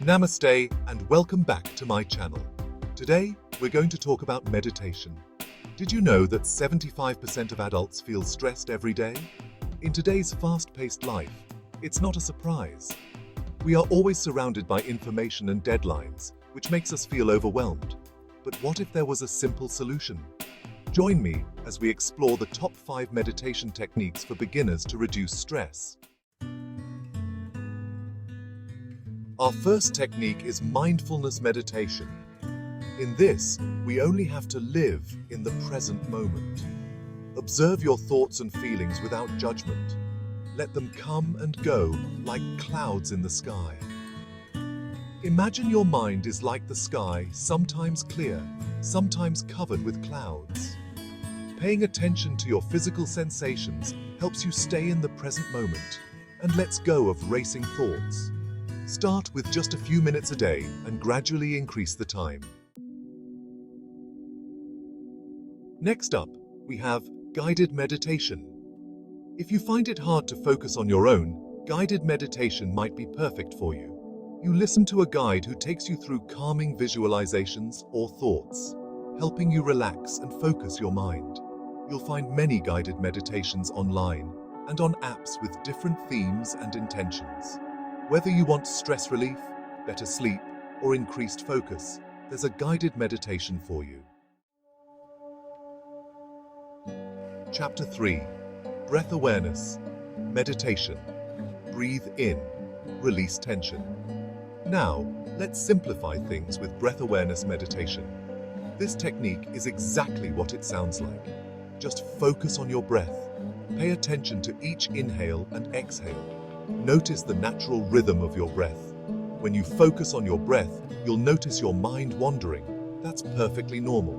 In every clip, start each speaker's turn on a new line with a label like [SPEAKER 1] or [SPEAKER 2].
[SPEAKER 1] Namaste and welcome back to my channel. Today, we're going to talk about meditation. Did you know that 75% of adults feel stressed every day? In today's fast-paced life, it's not a surprise. We are always surrounded by information and deadlines, which makes us feel overwhelmed. But what if there was a simple solution? Join me as we explore the top 5 meditation techniques for beginners to reduce stress. Our first technique is mindfulness meditation. In this, we only have to live in the present moment. Observe your thoughts and feelings without judgment. Let them come and go like clouds in the sky. Imagine your mind is like the sky, sometimes clear, sometimes covered with clouds. Paying attention to your physical sensations helps you stay in the present moment and lets go of racing thoughts. Start with just a few minutes a day and gradually increase the time. Next up, we have guided meditation. If you find it hard to focus on your own, guided meditation might be perfect for you. You listen to a guide who takes you through calming visualizations or thoughts, helping you relax and focus your mind. You'll find many guided meditations online and on apps with different themes and intentions. Whether you want stress relief, better sleep, or increased focus, there's a guided meditation for you. Chapter 3. Breath Awareness. Meditation. Breathe in. Release tension. Now, let's simplify things with breath awareness meditation. This technique is exactly what it sounds like. Just focus on your breath. Pay attention to each inhale and exhale. Notice the natural rhythm of your breath. When you focus on your breath, you'll notice your mind wandering. That's perfectly normal.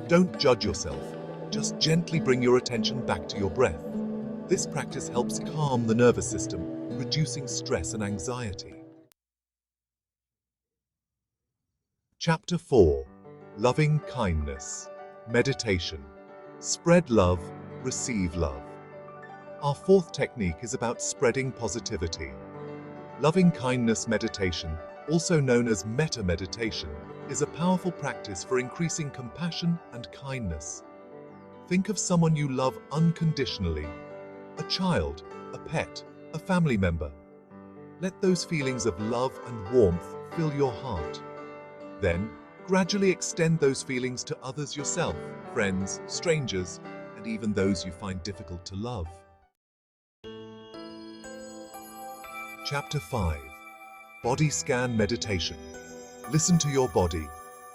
[SPEAKER 1] Don't judge yourself. Just gently bring your attention back to your breath. This practice helps calm the nervous system, reducing stress and anxiety. Chapter 4. Loving Kindness. Meditation. Spread love, receive love. Our fourth technique is about spreading positivity. Loving kindness meditation, also known as metta meditation, is a powerful practice for increasing compassion and kindness. Think of someone you love unconditionally, a child, a pet, a family member. Let those feelings of love and warmth fill your heart. Then, gradually extend those feelings to others yourself, friends, strangers, and even those you find difficult to love. Chapter 5. Body Scan Meditation. Listen to your body,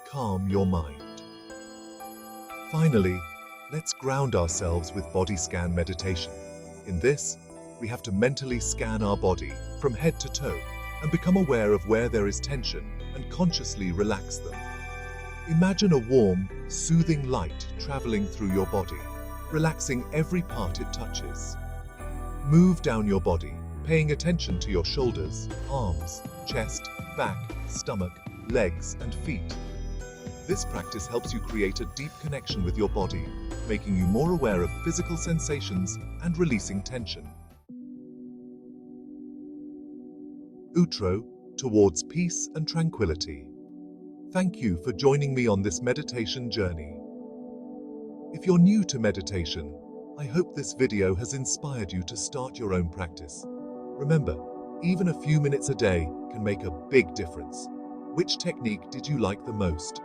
[SPEAKER 1] calm your mind. Finally, let's ground ourselves with body scan meditation. In this, we have to mentally scan our body from head to toe and become aware of where there is tension and consciously relax them. Imagine a warm, soothing light traveling through your body, relaxing every part it touches. Move down your body, paying attention to your shoulders, arms, chest, back, stomach, legs, and feet. This practice helps you create a deep connection with your body, making you more aware of physical sensations and releasing tension. Outro, towards peace and tranquility. Thank you for joining me on this meditation journey. If you're new to meditation, I hope this video has inspired you to start your own practice. Remember, even a few minutes a day can make a big difference. Which technique did you like the most?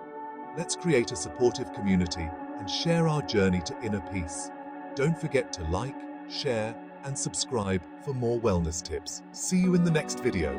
[SPEAKER 1] Let's create a supportive community and share our journey to inner peace. Don't forget to like, share, and subscribe for more wellness tips. See you in the next video.